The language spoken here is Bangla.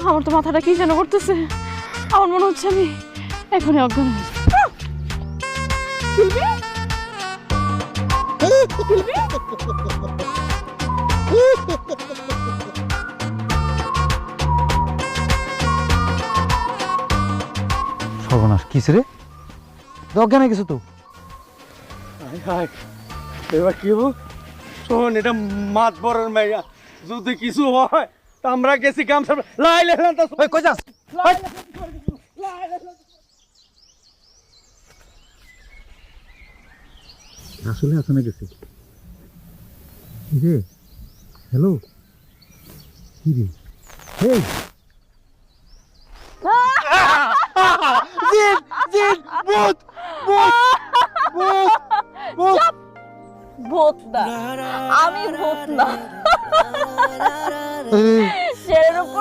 আমার তো মাথাটা কি যেন করতেছে, আমার মনে হচ্ছে আমি এখনই অজ্ঞান হয়ে যাবো। সর্বনাশ কিসে রে, অজ্ঞান হয়ে গেছে তো। এবার কি হবো? শোন, এটা মাছ বড়ের মেয়া, যদি কিছু হয় তা আমরা গেছি কাম সার লাইলে কই যাস? আসলে আসামে গেছে রে। হ্যালো, কি রে? হেই জিন জিন ভূত ভূত ভূত ভূত। ভূত না, আমি ভূত না। এই, শেরের উপর